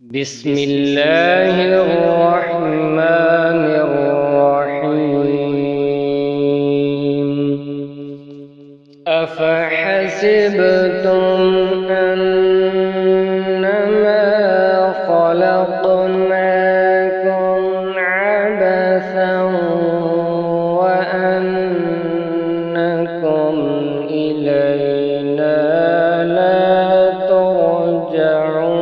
بسم الله الرحمن الرحيم أفحسبتم أنما خلقناكم عبثا وأنكم إلينا لا ترجعون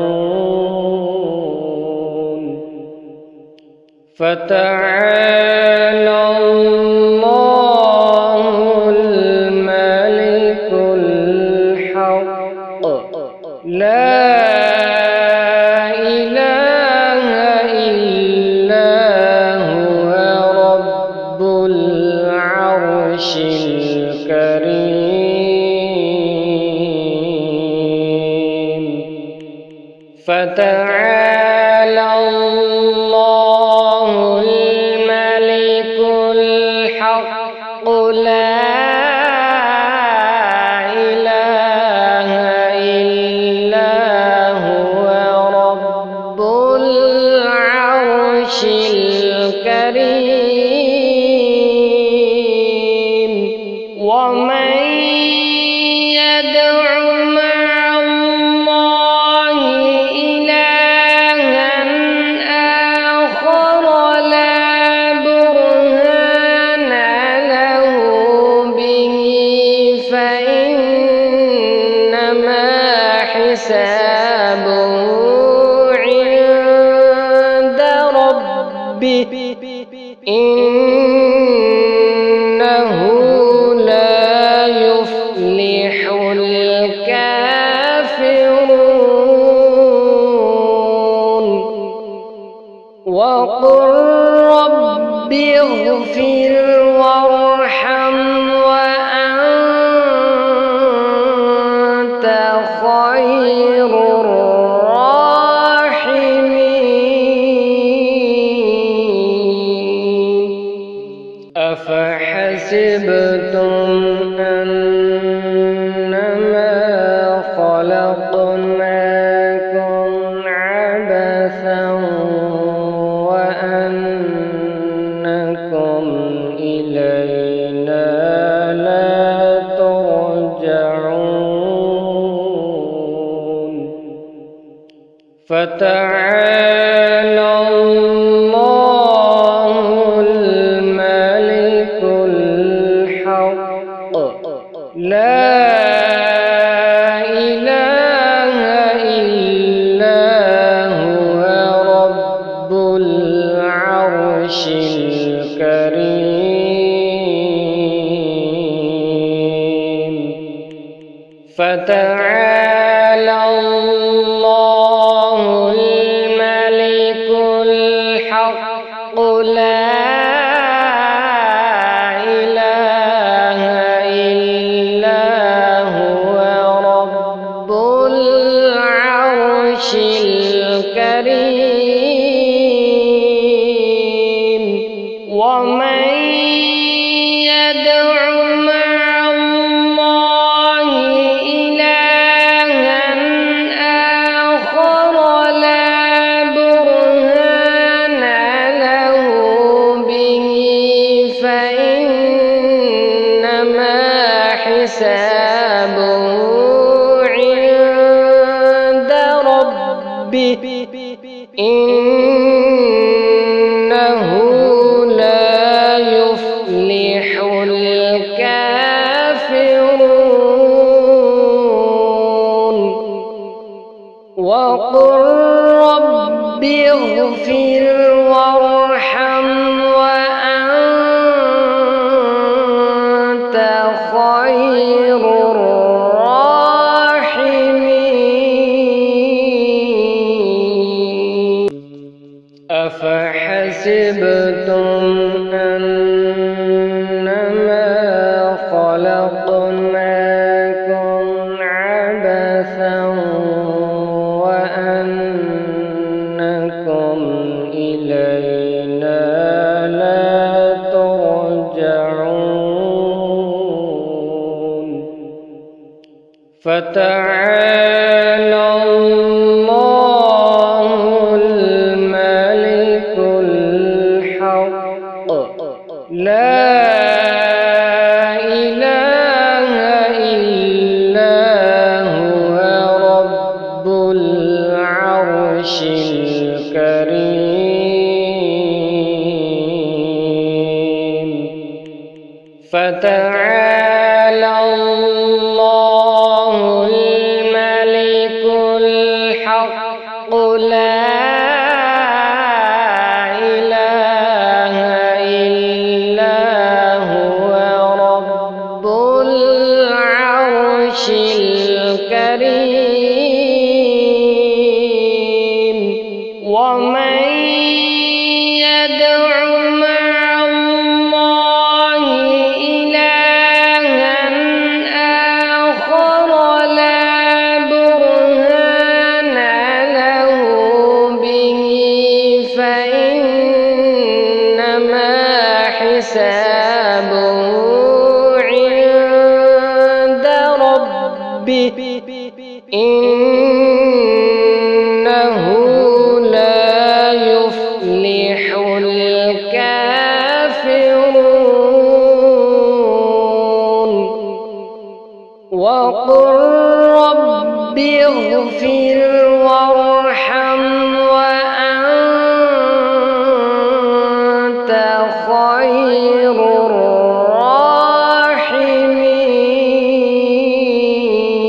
فتعالى الله الملك الحق لا إله إلا هو رب العرش الكريم فتعالى الله الملك الحق لا إله إلا هو رب العرش الكريم ومن يدع مع الله إلها آخر لا برهان له به فإنما حسابه عند ربه إنه لا يفلح الكافرون وقل رب اغفر وارحم وأنت خير الراحمين أفحسبتم أنما خلقناكم عبثا وأنكم إلينا لا ترجعون فتعالى الله الملك الحق لا إله إلا هو رب العرش الكريم فتعالى الله الملك الحق لا إله إلا هو رب العرش الكريم ومن يدع مع الله إلها آخر لا برهان له به فإنما حسابه عند ربه إنه لا يفلح الكافرون وقل رب اغفر وارحم وأنت خير الراحمين أفحسبتم أنما خلقناكم عبثا وأنكم إلينا لا ترجعون فتعالى الله العرش الكريم فتعالى الله الملك الحق لا إله إلا هو رب العرش الكريم ومن يدع مع الله إلها آخر لا برهان له به فإنما حسابه عند ربه إنه لا يفلح الكافرون وقل رب اغفر وارحم وأنت خير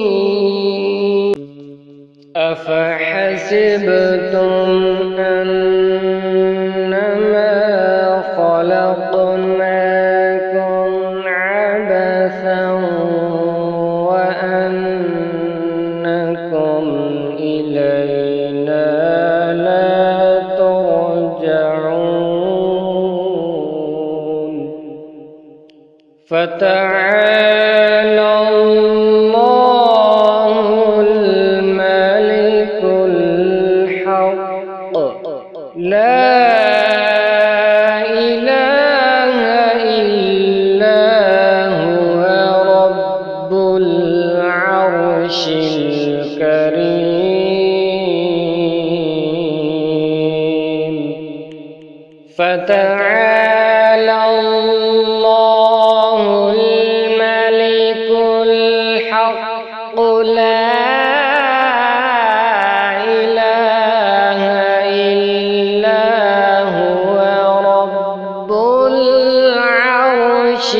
الراحمين أفحسبتم أنما خلقناكم عبثا وأنكم إلينا لا ترجعون فتعالى الله الملك الحق لا إله إلا هو رب العرش الكريم فتعالى الله الملك الحق لا إله إلا هو رب العرش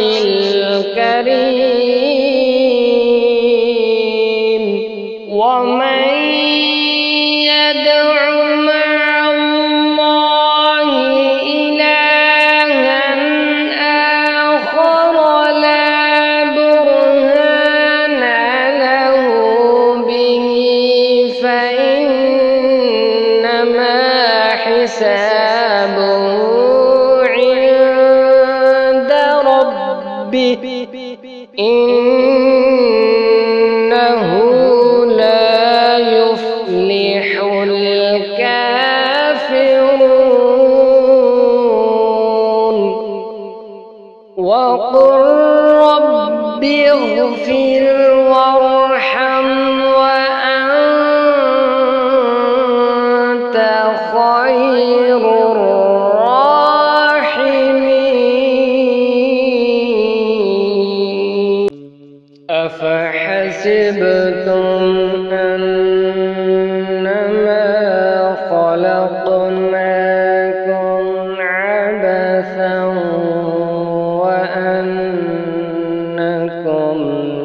الكريم ومن يدع مع الله إلها آخر لا برهان له به فإنما حسابه عند ربه إنه لا يفلح الكافرون وقل رب اغفر وارحم وأنت خير الراحمين أفحسبتم أنما خلقناكم عبثا وأنكم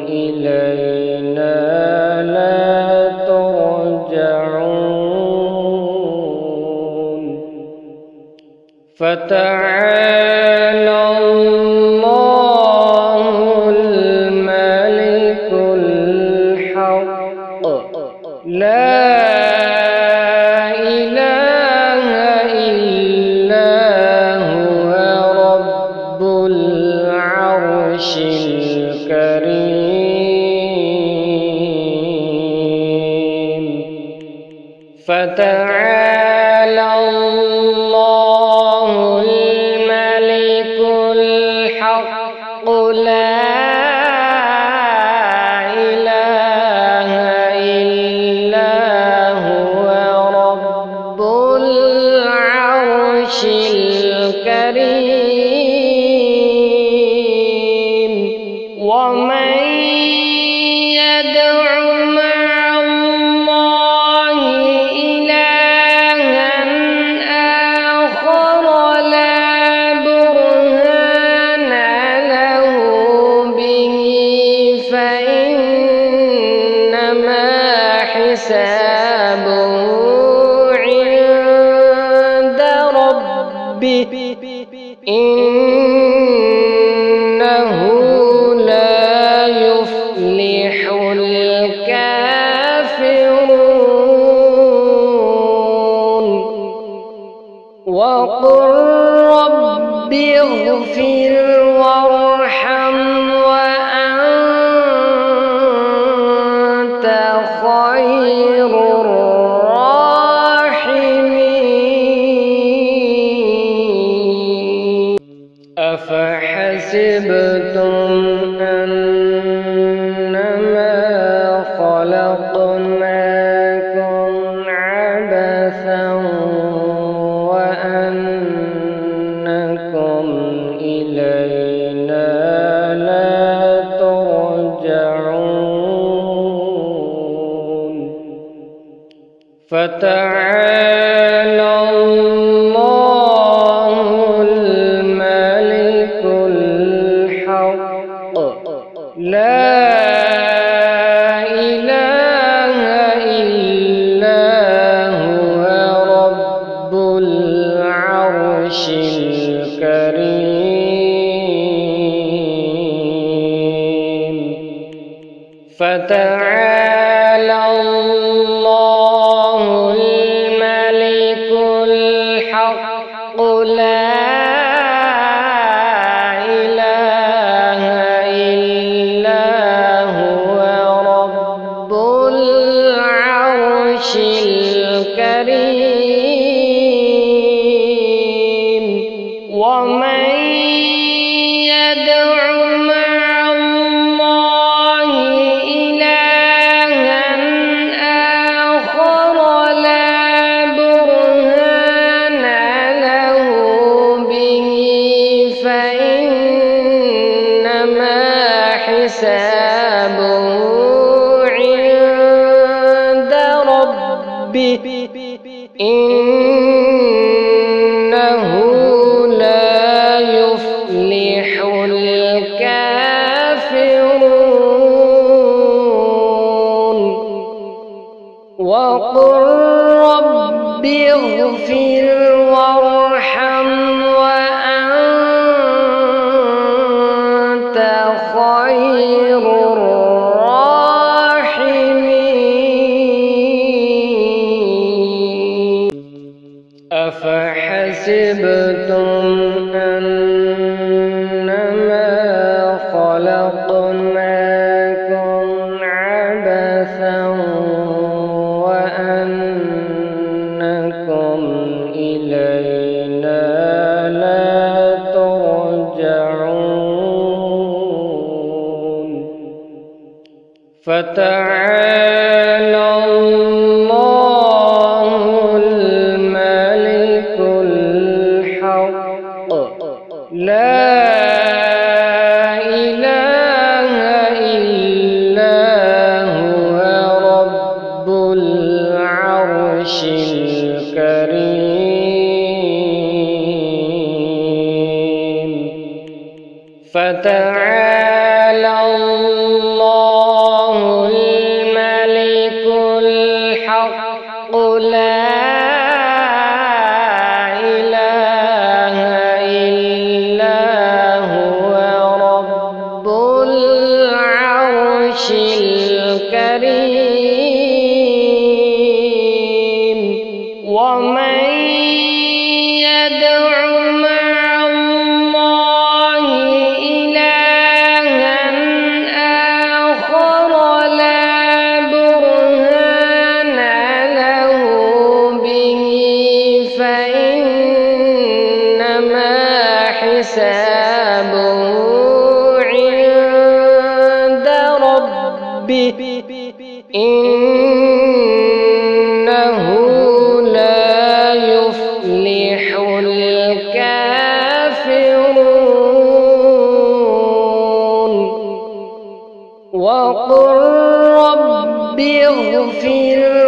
إلينا لا ترجعون فتعالى الله الملك الحق لا إله إلا هو رب العرش الكريم فتعالى الله الملك الحق لا إله إلا هو رب العرش الكريم ومن يدع مع الله إلها إنه لا يفلح الكافرون وقل رب اغفر وارحم وأنت خير الراحمين أفحسبتم أنما خلقناكم عبثا وأنكم إلينا لا ترجعون فتعالى الله الملك الحق لا إله إلا هو رب العرش الكريم فتعالى الله الملك الحق لا إله إلا هو رب العرش الكريم ومن يدع مع الله إلها آخر لا برهان له به فإنما حسابه عند ربه إنه لا يفلح الكافرون وقل رب اغفر وارحم وأنت خير الراحمين أفحسبتم أنما خلقناكم عبثا وأنكم إلينا لا ترجعون فتعالى الله الملك الحق لا إله إلا هو رب العرش الكريم فتعالى الله الملك الحق لا إله إلا هو رب العرش الكريم ومن يدع مع الله إلها آخر لا برهان له به فإنما حسابه عند ربه إنه لا يفلح الكافرون وقل رب اغفر